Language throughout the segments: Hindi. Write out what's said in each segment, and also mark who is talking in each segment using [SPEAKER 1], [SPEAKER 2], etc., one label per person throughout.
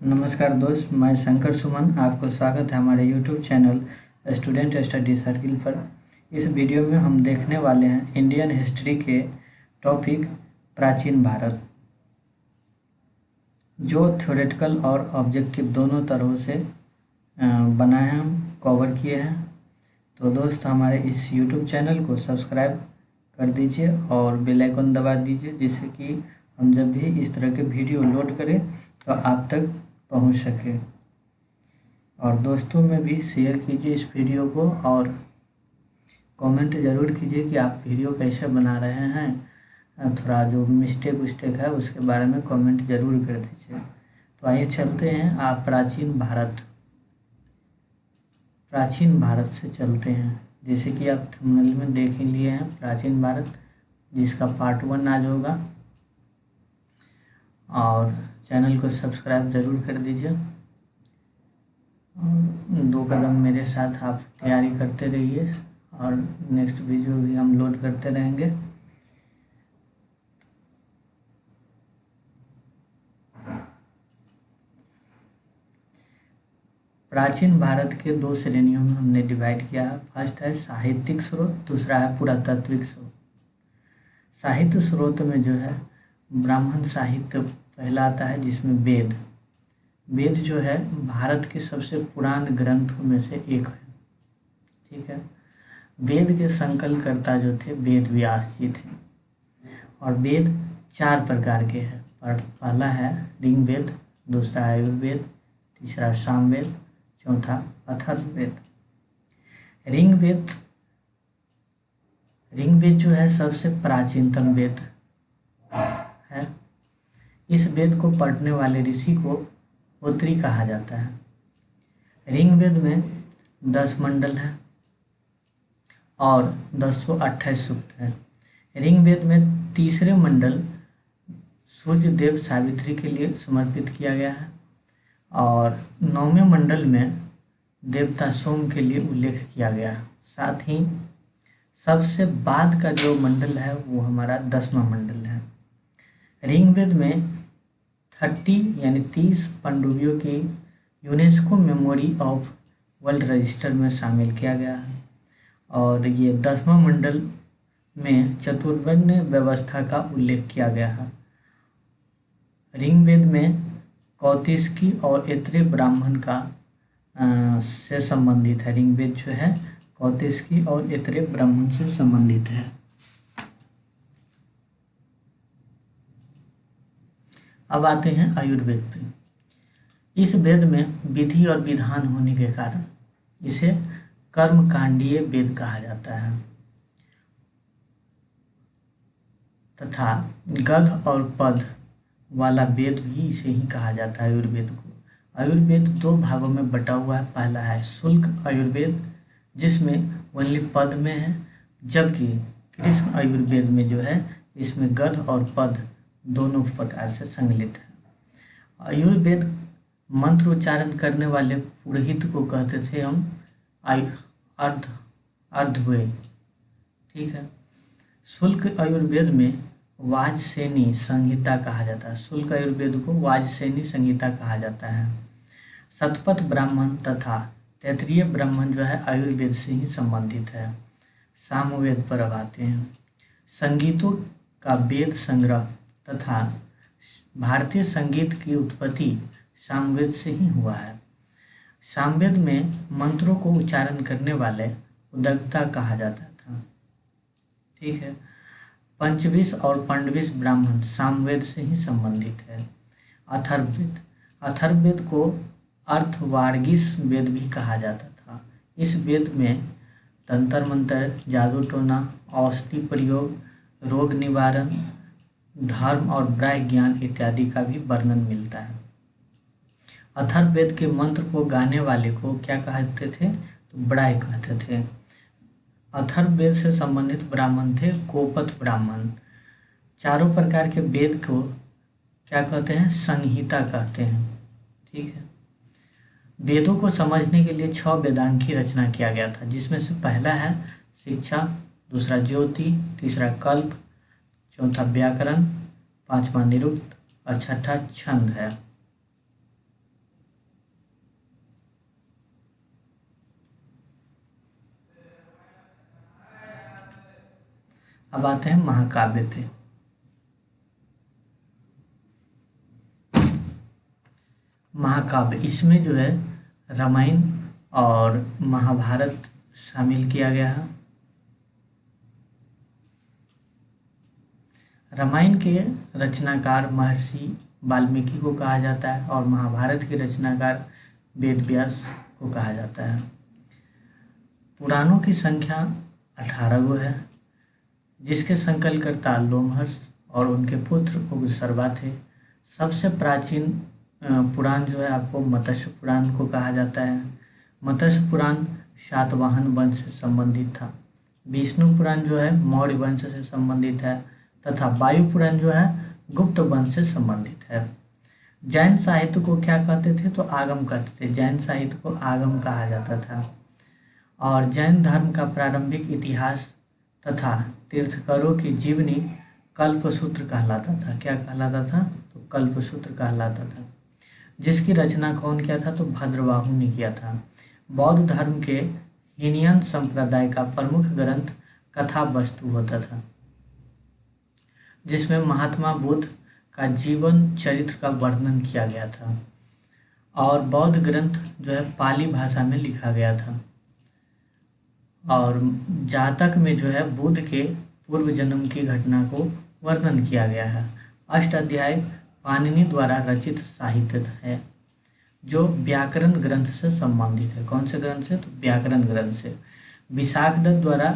[SPEAKER 1] नमस्कार दोस्त, मैं शंकर सुमन। आपको स्वागत है हमारे YouTube channel student study circle पर। इस वीडियो में हम देखने वाले हैं इंडियन हिस्ट्री के टॉपिक प्राचीन भारत, जो थ्योरेटिकल और ऑब्जेक्टिव दोनों तरह से बनाए हैं, हम कवर किए हैं। तो दोस्त, हमारे इस यूट्यूब चैनल को सब्सक्राइब कर दीजिए और बेल आइकन दबा दीजिए, जिससे कि हम जब भी इस तरह के वीडियो लोड करें तो आप तक पहुंच सके। और दोस्तों में भी शेयर कीजिए इस वीडियो को और कमेंट ज़रूर कीजिए कि आप वीडियो कैसे बना रहे हैं। थोड़ा जो मिस्टेक है उसके बारे में कमेंट ज़रूर कर दीजिए। तो आइए चलते हैं आप प्राचीन भारत से चलते हैं। जैसे कि आप थंबनेल में देख ही लिए हैं, प्राचीन भारत, जिसका पार्ट 1 आज होगा। और चैनल को सब्सक्राइब ज़रूर कर दीजिए और 2 कदम मेरे साथ आप तैयारी करते रहिए और नेक्स्ट वीडियो भी हम लोड करते रहेंगे। प्राचीन भारत के 2 श्रेणियों में हमने डिवाइड किया है। फर्स्ट है साहित्यिक स्रोत, दूसरा है पुरातात्विक स्रोत। साहित्य स्रोत में जो है ब्राह्मण साहित्य पहला आता है, जिसमें वेद जो है भारत के सबसे पुरान ग्रंथों में से एक है। ठीक है, वेद के संकलनकर्ता जो थे वेद व्यास जी थे। और वेद 4 प्रकार के हैं। पहला है ऋग्वेद, दूसरा है यजुर्वेद, तीसरा सामवेद, चौथा अथर्ववेद। ऋग्वेद जो है सबसे प्राचीनतम वेद है। इस वेद को पढ़ने वाले ऋषि को होत्री कहा जाता है। ऋग्वेद में 10 मंडल हैं और 1028 सूक्त हैं। ऋग्वेद में तीसरे मंडल सूर्य देव सावित्री के लिए समर्पित किया गया है और 9वें मंडल में देवता सोम के लिए उल्लेख किया गया है। साथ ही सबसे बाद का जो मंडल है वो हमारा 10वां मंडल है। ऋग्वेद में 30 पनडुब्बियों की UNESCO memory of world register में शामिल किया गया है। और ये 10वां मंडल में चतुर्वर्ण व्यवस्था का उल्लेख किया गया है। ऋग्वेद में कौतिस्की और ऐत्रेय ब्राह्मण का से संबंधित है। ऋग्वेद जो है कौतिस्की और ऐत्रेय ब्राह्मण से संबंधित है। अब आते हैं आयुर्वेद पे। इस वेद में विधि और विधान होने के कारण इसे कर्मकांडीय वेद कहा जाता है तथा गद्य और पद वाला वेद भी इसे ही कहा जाता है, आयुर्वेद को। आयुर्वेद 2 भागों में बटा हुआ है। पहला है शुल्क आयुर्वेद, जिसमें ओनली पद में है, जबकि कृष्ण आयुर्वेद में जो है इसमें गद्य और पद दोनों प्रकार से संकलित है। आयुर्वेद मंत्र उच्चारण करने वाले पुरोहित को कहते थे हम अर्धवेद। ठीक है। शुल्क आयुर्वेद में वाजसेनी संहिता कहा जाता है। शुल्क आयुर्वेद को वाजसेनी संहिता कहा जाता है। शतपथ ब्राह्मण तथा तैत्तिरीय ब्राह्मण जो है आयुर्वेद से ही संबंधित है। सामवेद पर अब आते हैं। संगीतों का वेद संग्रह तथा भारतीय संगीत की उत्पत्ति सामवेद से ही हुआ है। सामवेद में मंत्रों को उच्चारण करने वाले उद्गता कहा जाता था। ठीक है। पंचविश और पांडविश ब्राह्मण सामवेद से ही संबंधित है। अथर्ववेद को अर्थवार्गीस वेद भी कहा जाता था। इस वेद में तंत्र मंत्र, जादू टोना, औषधि प्रयोग, रोग निवारण, धर्म और ब्राह्य ज्ञान इत्यादि का भी वर्णन मिलता है। अथर्ववेद के मंत्र को गाने वाले को क्या कहते थे? तो ब्राह्य कहते थे। अथर्ववेद से संबंधित ब्राह्मण थे गोपथ ब्राह्मण। चारों प्रकार के वेद को क्या कहते हैं? संहिता कहते हैं। ठीक है। वेदों को समझने के लिए 6 वेदांग की रचना किया गया था, जिसमें से पहला है शिक्षा, दूसरा ज्योति, तीसरा कल्प, चौथा व्याकरण, 5वां निरुक्त और 6ठा छंद है। अब आते हैं महाकाव्य पे। महाकाव्य, इसमें जो है रामायण और महाभारत शामिल किया गया है। रामायण के रचनाकार महर्षि वाल्मीकि को कहा जाता है और महाभारत के रचनाकार वेद व्यास को कहा जाता है। पुराणों की संख्या 18 गो है, जिसके संकलनकर्ता लोमहर्ष और उनके पुत्र उग्रसर्वा थे। सबसे प्राचीन पुराण जो है आपको मत्स्य पुराण को कहा जाता है। मत्स्य पुराण सातवाहन वंश से संबंधित था। विष्णु पुराण जो है मौर्य वंश से संबंधित है तथा वायु पुराण जो है गुप्त वंश से संबंधित है। जैन साहित्य को क्या कहते थे? तो आगम कहते थे। जैन साहित्य को आगम कहा जाता था। और जैन धर्म का प्रारंभिक इतिहास तथा तीर्थंकरों की जीवनी कल्पसूत्र कहलाता था। क्या कहलाता था? तो कल्पसूत्र कहलाता था, जिसकी रचना कौन किया था? तो भद्रबाहु ने किया था। बौद्ध धर्म के हीनयान संप्रदाय का प्रमुख ग्रंथ कथा वस्तु होता था, जिसमें महात्मा बुद्ध का जीवन चरित्र का वर्णन किया गया था। और बौद्ध ग्रंथ जो है पाली भाषा में लिखा गया था। और जातक में जो है बुद्ध के पूर्व जन्म की घटना को वर्णन किया गया है। अष्टाध्यायी पाणिनि द्वारा रचित साहित्य है, जो व्याकरण ग्रंथ से संबंधित है। कौन से ग्रंथ से? तो व्याकरण ग्रंथ से। विशाखदत्त द्वारा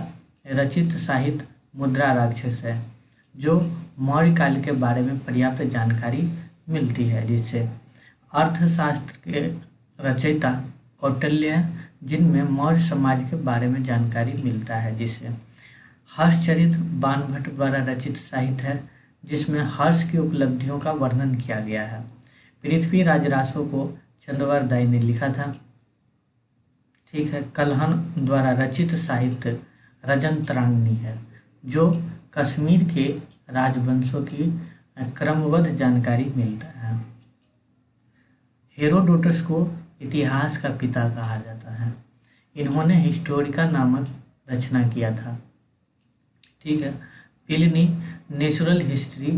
[SPEAKER 1] रचित साहित्य मुद्रा राक्षस है, जो मौर्य काल के बारे में पर्याप्त जानकारी मिलती है, जिससे अर्थशास्त्र के रचयिता कौटिल्य हैं, जिनमें मौर्य समाज के बारे में जानकारी मिलता है। जिससे हर्षचरित बाणभट्ट द्वारा रचित साहित्य है, जिसमें हर्ष की उपलब्धियों का वर्णन किया गया है। पृथ्वीराज रासो को चंद्रवारदाई ने लिखा था। ठीक है। कल्हण द्वारा रचित साहित्य रजंतरांगिनी है, जो कश्मीर के राजवंशों की क्रमबद्ध जानकारी मिलता है। हेरोडोटस को इतिहास का पिता कहा जाता है। इन्होंने हिस्टोरिका नामक रचना किया था। ठीक है। प्लिनी नेचुरल हिस्ट्री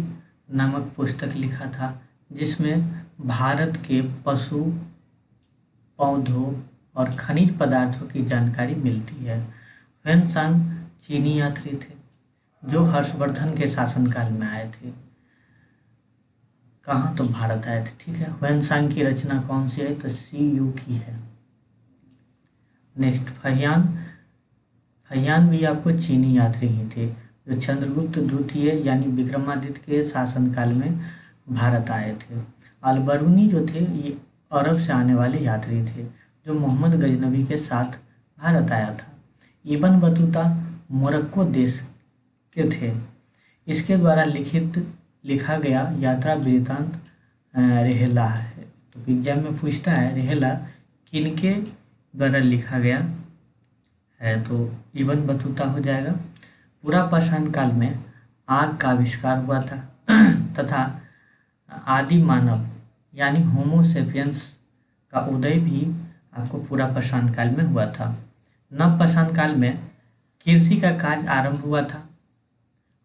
[SPEAKER 1] नामक पुस्तक लिखा था, जिसमें भारत के पशु, पौधों और खनिज पदार्थों की जानकारी मिलती है। ह्वेनसांग चीनी यात्री थे, जो हर्षवर्धन के शासनकाल में आए थे। कहाँ? तो भारत आए थे। ठीक है। ह्वेनसांग की रचना कौन सी है? तो सी यू की है। नेक्स्ट फहियान। फहियान भी आपको चीनी यात्री ही थे, जो चंद्रगुप्त द्वितीय यानी विक्रमादित्य के शासनकाल में भारत आए थे। अलबरूनी जो थे ये अरब से आने वाले यात्री थे, जो मोहम्मद गजनवी के साथ भारत आया था। इब्न बतूता मोरक्को देश के थे। इसके द्वारा लिखा गया यात्रा वृत्तांत रेहला है। तो एग्जाम में पूछता है रेहला किनके द्वारा लिखा गया है? तो इब्न बतूता हो जाएगा। पूरा पाषाण काल में आग का आविष्कार हुआ था तथा आदि मानव यानी होमो सेपियंस का उदय भी आपको पूरा पाषाण काल में हुआ था। नव पाषाण काल में कृषि का कार्य आरंभ हुआ था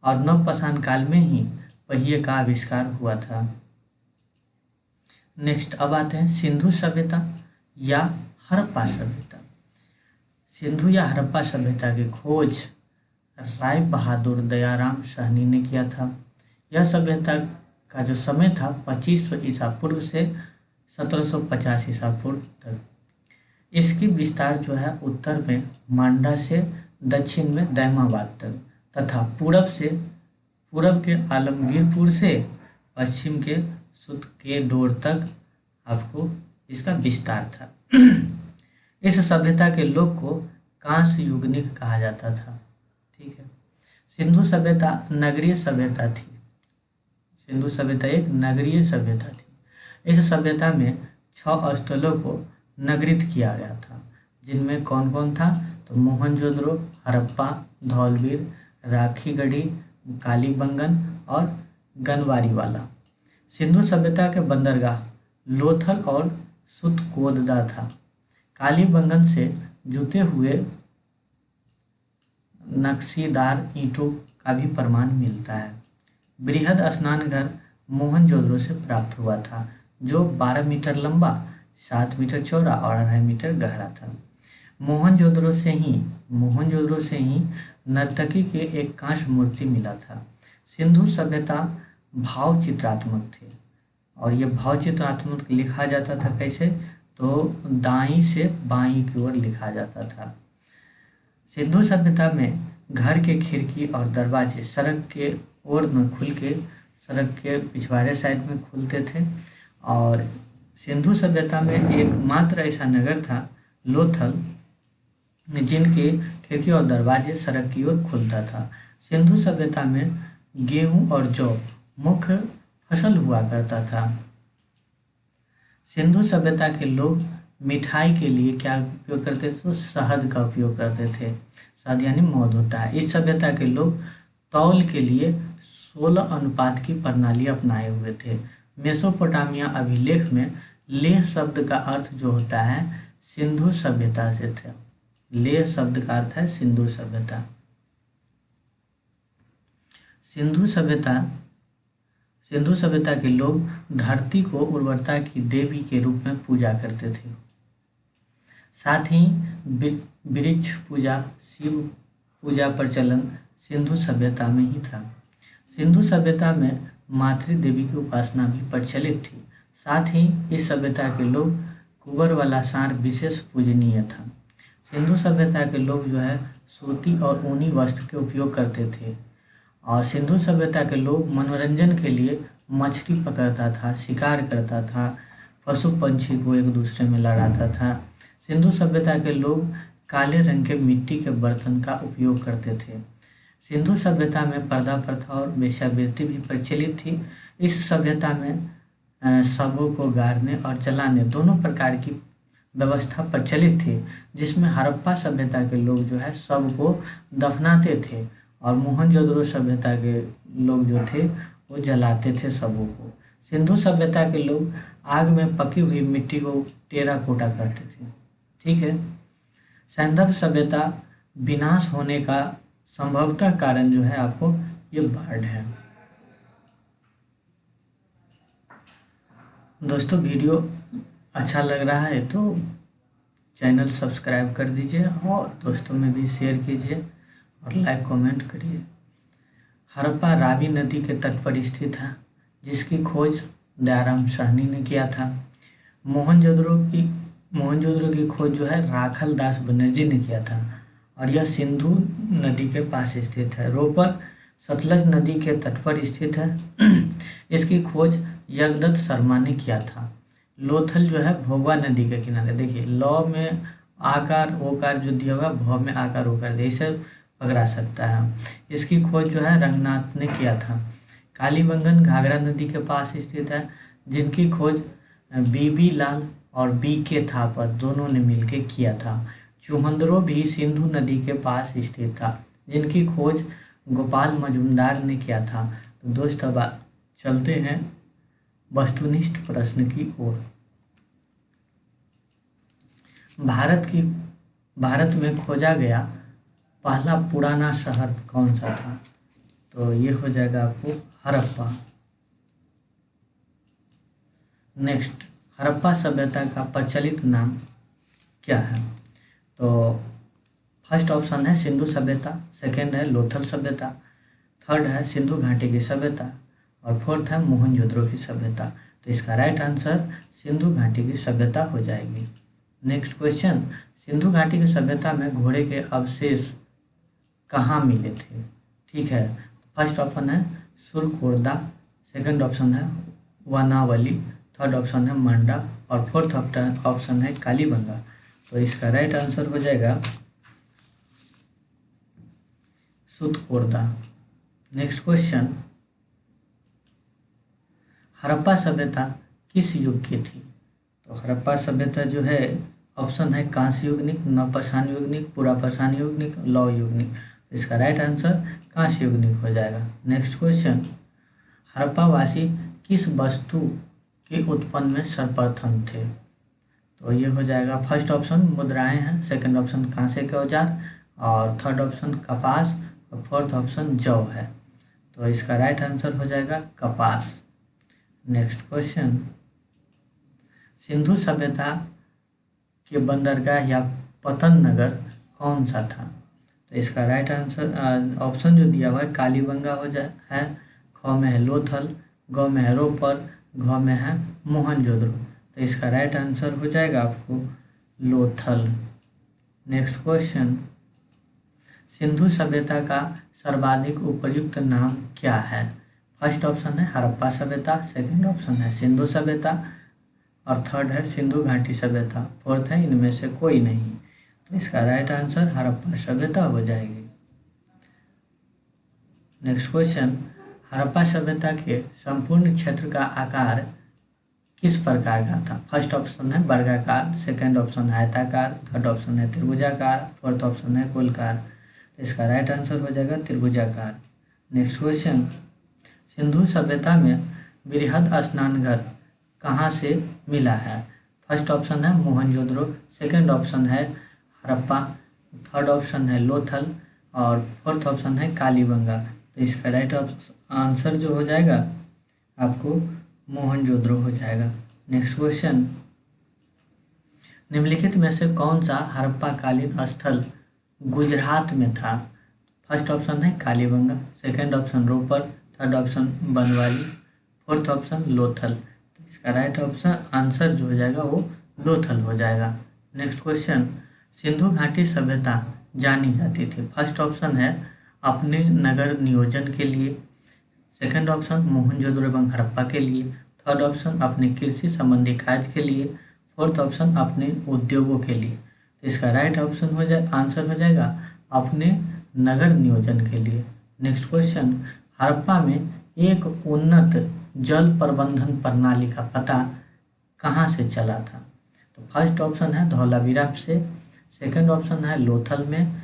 [SPEAKER 1] और नव पाषाण काल में ही पहिए का आविष्कार हुआ था। नेक्स्ट अब आते हैं सिंधु सभ्यता या हड़प्पा सभ्यता। सिंधु या हड़प्पा सभ्यता की खोज राय बहादुर दयाराम साहनी ने किया था। यह सभ्यता का जो समय था 2500 ईसा पूर्व से 1750 ईसा पूर्व तक। इसकी विस्तार जो है उत्तर में मांडा से दक्षिण में दैमाबाद तक तथा पूरब के आलमगीरपुर से पश्चिम के सुतकेडोर तक आपको इसका विस्तार था। इस सभ्यता के लोग को कांस्य युगनिक कहा जाता था। ठीक है। सिंधु सभ्यता नगरीय सभ्यता थी। सिंधु सभ्यता एक नगरीय सभ्यता थी। इस सभ्यता में 6 स्थलों को नगरीत किया गया था, जिनमें कौन कौन था? तो मोहनजोदड़ो, हड़प्पा, धौलवीर, राखीगढ़ी, कालीबंगन और गनवारीवाला। सिंधु सभ्यता के बंदरगाह लोथल और सुतकोदा था। कालीबंगन से जुते हुए नक्शीदार ईंटों का भी प्रमाण मिलता है। बृहद स्नान घर मोहनजोदड़ो से प्राप्त हुआ था, जो 12 मीटर लंबा, 7 मीटर चौड़ा और 2.5 मीटर गहरा था। मोहनजोदड़ो से ही नर्तकी के एक कांस्य मूर्ति मिला था। सिंधु सभ्यता भाव चित्रात्मक थे, और ये भाव चित्रात्मक लिखा जाता था कैसे, तो दाईं से बाईं की ओर लिखा जाता था। सिंधु सभ्यता में घर के खिड़की और दरवाजे सड़क के ओर में खुल के, सड़क के पिछवाड़े साइड में खुलते थे। और सिंधु सभ्यता में एकमात्र ऐसा नगर था लोथल, जिनके खिड़की और दरवाजे सड़क की ओर खुलता था। सिंधु सभ्यता में गेहूं और जौ मुख्य फसल हुआ करता था। सिंधु सभ्यता के लोग मिठाई के लिए क्या उपयोग करते थे, तो शहद का उपयोग करते थे। शहद यानी मौद होता है। इस सभ्यता के लोग तौल के लिए 16 अनुपात की प्रणाली अपनाए हुए थे। मेसोपोटामिया अभिलेख में लेह शब्द का अर्थ जो होता है सिंधु सभ्यता से था। लेह शब्द का अर्थ है सिंधु सभ्यता। सिंधु सभ्यता के लोग धरती को उर्वरता की देवी के रूप में पूजा करते थे। साथ ही वृक्ष पूजा, शिव पूजा प्रचलन सिंधु सभ्यता में ही था। सिंधु सभ्यता में मातृ देवी की उपासना भी प्रचलित थी। साथ ही इस सभ्यता के लोग कुंवर वाला सांड विशेष पूजनीय था। सिंधु सभ्यता के लोग जो है सूती और ऊनी वस्त्र के उपयोग करते थे। और सिंधु सभ्यता के लोग मनोरंजन के लिए मछली पकड़ता था, शिकार करता था, पशु पंछी को एक दूसरे में लड़ाता था। सिंधु सभ्यता के लोग काले रंग के मिट्टी के बर्तन का उपयोग करते थे। सिंधु सभ्यता में पर्दा प्रथा और वेश्यावृत्ति भी प्रचलित थी। इस सभ्यता में शवों को गाड़ने और जलाने दोनों प्रकार की व्यवस्था प्रचलित थी, जिसमें हड़प्पा सभ्यता के लोग जो है शव को दफनाते थे और मोहनजोदड़ो सभ्यता के लोग जो थे वो जलाते थे शवों को। सिंधु सभ्यता के लोग आग में पकी हुई मिट्टी को टेराकोटा करते थे। ठीक है। सैंधव सभ्यता विनाश होने का संभवतः कारण जो है आपको ये बाढ़ है। दोस्तों वीडियो अच्छा लग रहा है तो चैनल सब्सक्राइब कर दीजिए और दोस्तों में भी शेयर कीजिए और लाइक कमेंट करिए। हड़प्पा रावी नदी के तट पर स्थित है, जिसकी खोज दयाराम साहनी ने किया था। मोहनजोदड़ो की खोज जो है राखल दास बनर्जी ने किया था और यह सिंधु नदी के पास स्थित है। रोपर सतलज नदी के तट पर स्थित है। इसकी खोज यज्ञदत्त शर्मा ने किया था। लोथल जो है भोगवा नदी के किनारे, देखिए लौ में आकार ओकार जो दिया हुआ, भौ में आकार ओकार जैसे पकड़ा सकता है। इसकी खोज जो है रंगनाथ ने किया था। कालीबंगन घाघरा नदी के पास स्थित है, जिनकी खोज बीबी लाल और BK थापर दोनों ने मिलकर किया था। चुहंदरो भी सिंधु नदी के पास स्थित था, जिनकी खोज गोपाल मजुमदार ने किया था। तो दोस्त अब चलते हैं वस्तुनिष्ठ प्रश्न की ओर। भारत में खोजा गया पहला पुराना शहर कौन सा था? तो ये हो जाएगा आपको हड़प्पा। नेक्स्ट, हड़प्पा सभ्यता का प्रचलित नाम क्या है? तो फर्स्ट ऑप्शन है सिंधु सभ्यता, सेकेंड है लोथल सभ्यता, थर्ड है सिंधु घाटी की सभ्यता और फोर्थ है मोहनजोदड़ो की सभ्यता। तो इसका राइट आंसर सिंधु घाटी की सभ्यता हो जाएगी। नेक्स्ट क्वेश्चन, सिंधु घाटी की सभ्यता में घोड़े के अवशेष कहाँ मिले थे? ठीक है, फर्स्ट ऑप्शन है सुरकोर्दा, सेकंड ऑप्शन है वनावली, थर्ड ऑप्शन है मंडा और फोर्थ ऑप्शन है कालीबंगा। तो इसका राइट आंसर हो जाएगा सुरकोर्दा। नेक्स्ट क्वेश्चन, हड़प्पा सभ्यता किस युग की थी? तो हड़प्पा सभ्यता जो है ऑप्शन है कांस्य युगनिक, नवपाषाण युगनिक, पुरापाषाण युगनिक, लौह युगनिक। इसका राइट आंसर कांस्य युगनिक हो जाएगा। नेक्स्ट क्वेश्चन, हड़प्पावासी किस वस्तु के उत्पन्न में सर्वप्रथम थे? तो ये हो जाएगा फर्स्ट ऑप्शन मुद्राएं हैं, सेकंड ऑप्शन कांसे के औजार और थर्ड ऑप्शन कपास और फोर्थ ऑप्शन जौ है। तो इसका राइट आंसर हो जाएगा कपास। नेक्स्ट क्वेश्चन, सिंधु सभ्यता के बंदरगाह या पतन नगर कौन सा था? तो इसका राइट आंसर ऑप्शन जो दिया हुआ है कालीबंगा हो जाए है, ख में है लोथल, ग में है रोपर, घ में है मोहनजोदड़ो। तो इसका राइट आंसर हो जाएगा आपको लोथल। नेक्स्ट क्वेश्चन, सिंधु सभ्यता का सर्वाधिक उपयुक्त नाम क्या है? फर्स्ट ऑप्शन है हड़प्पा सभ्यता, सेकंड ऑप्शन है सिंधु सभ्यता और थर्ड है सिंधु घाटी सभ्यता, फोर्थ है इनमें से कोई नहीं। तो इसका राइट आंसर हड़प्पा सभ्यता हो जाएगी। नेक्स्ट क्वेश्चन, हड़प्पा सभ्यता के संपूर्ण क्षेत्र का आकार किस प्रकार का था? फर्स्ट ऑप्शन है वर्गाकार, सेकंड ऑप्शन है आयताकार, थर्ड ऑप्शन है त्रिभुजाकार, फोर्थ ऑप्शन है गोलकार। तो इसका राइट आंसर हो जाएगा त्रिभुजाकार। नेक्स्ट क्वेश्चन, सिंधु सभ्यता में बृहद स्नानघर कहाँ से मिला है? फर्स्ट ऑप्शन है मोहनजोदड़ो, सेकंड ऑप्शन है हड़प्पा, थर्ड ऑप्शन है लोथल और फोर्थ ऑप्शन है कालीबंगा। तो इसका राइट आंसर जो हो जाएगा आपको मोहनजोदड़ो हो जाएगा। नेक्स्ट क्वेश्चन, निम्नलिखित में से कौन सा हड़प्पाकालीन स्थल गुजरात में था? फर्स्ट ऑप्शन है Kalibangan, second option Ropar, third option Banawali, fourth option Lothal. तो इसका राइट ऑप्शन आंसर जो हो जाएगा वो लोथल हो जाएगा। नेक्स्ट क्वेश्चन, सिंधु घाटी सभ्यता जानी जाती थी। फर्स्ट ऑप्शन है अपने नगर नियोजन के लिए, सेकंड ऑप्शन मोहनजोदड़ो एवं हड़प्पा के लिए, थर्ड ऑप्शन अपने कृषि संबंधी कार्य के लिए, फोर्थ ऑप्शन अपने उद्योगों के लिए। तो इसका राइट ऑप्शन हो जाए आंसर हो जाएगा अपने नगर नियोजन के लिए। नेक्स्ट क्वेश्चन, हड़प्पा में एक उन्नत जल प्रबंधन प्रणाली का पता कहाँ से चला था? तो फर्स्ट ऑप्शन है धौलावीरा से, सेकंड ऑप्शन है लोथल में,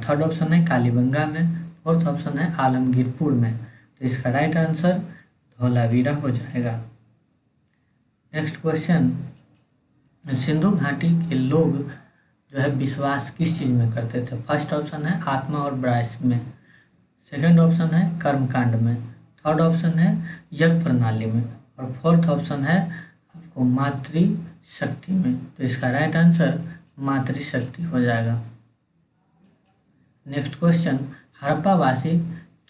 [SPEAKER 1] थर्ड ऑप्शन है कालीबंगा में, फोर्थ ऑप्शन है आलमगीरपुर में। तो इसका राइट आंसर धौलावीरा हो जाएगा। नेक्स्ट क्वेश्चन, सिंधु घाटी के लोग जो है विश्वास किस चीज़ में करते थे? फर्स्ट ऑप्शन है आत्मा और ब्राह्मण में, सेकंड ऑप्शन है कर्मकांड में, थर्ड ऑप्शन है यज्ञ प्रणाली में और फोर्थ ऑप्शन है आपको मातृशक्ति में। तो इसका राइट आंसर मातृशक्ति हो जाएगा। नेक्स्ट क्वेश्चन, हड़प्पावासी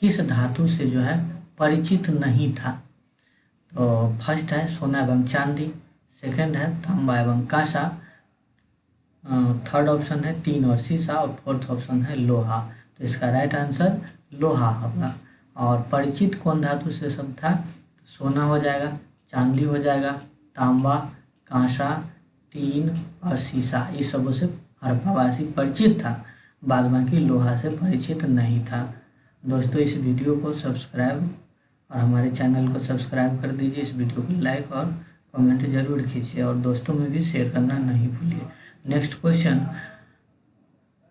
[SPEAKER 1] किस धातु से जो है परिचित नहीं था? तो फर्स्ट है सोना एवं चांदी, सेकंड है तांबा एवं कांसा, थर्ड ऑप्शन है टीन और शीशा और फोर्थ ऑप्शन है लोहा। तो इसका राइट आंसर लोहा होगा। और परिचित कौन धातु से सब था? सोना हो जाएगा, चांदी हो जाएगा, तांबा, कांसा, टीन और शीशा, इस सबों से हड़प्पावासी परिचित था, बाद बाकी लोहा से परिचित नहीं था। दोस्तों इस वीडियो को सब्सक्राइब और हमारे चैनल को सब्सक्राइब कर दीजिए। इस वीडियो को लाइक और कमेंट जरूर कीजिए और दोस्तों में भी शेयर करना नहीं भूलिए। नेक्स्ट क्वेश्चन,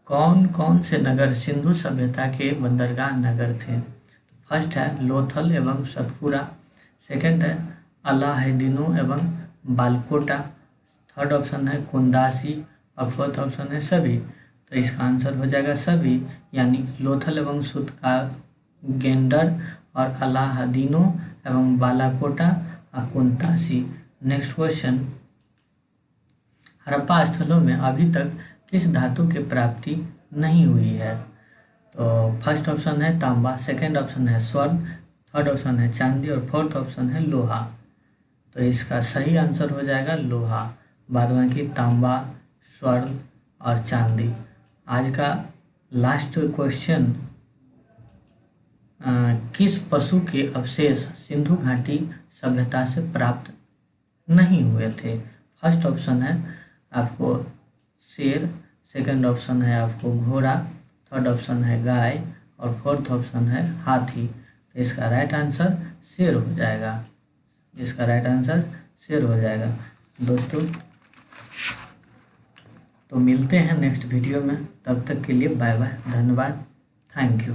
[SPEAKER 1] कौन कौन से नगर सिंधु सभ्यता के बंदरगाह नगर थे? फर्स्ट है लोथल एवं सतपुरा, सेकंड है अलाहादीनो एवं बालकोटा, थर्ड ऑप्शन है कुंदासी और फोर्थ ऑप्शन है सभी। तो इसका आंसर हो जाएगा सभी, यानी लोथल एवं सुतका गेंडर और अलाहादीनो एवं बालाकोटा और कुंदासी। नेक्स्ट क्वेश्चन, हड़प्पा स्थलों में अभी तक किस धातु की प्राप्ति नहीं हुई है? तो फर्स्ट ऑप्शन है तांबा, सेकंड ऑप्शन है स्वर्ण, थर्ड ऑप्शन है चांदी और फोर्थ ऑप्शन है लोहा। तो इसका सही आंसर हो जाएगा लोहा, बाद बाकी तांबा, स्वर्ण और चांदी। आज का लास्ट क्वेश्चन, किस पशु के अवशेष सिंधु घाटी सभ्यता से प्राप्त नहीं हुए थे? फर्स्ट ऑप्शन है आपको शेर, सेकंड ऑप्शन है आपको घोड़ा, थर्ड ऑप्शन है गाय और फोर्थ ऑप्शन है हाथी। तो इसका राइट आंसर शेर हो जाएगा। इसका राइट आंसर शेर हो जाएगा। दोस्तों तो मिलते हैं नेक्स्ट वीडियो में, तब तक के लिए बाय बाय, धन्यवाद, थैंक यू।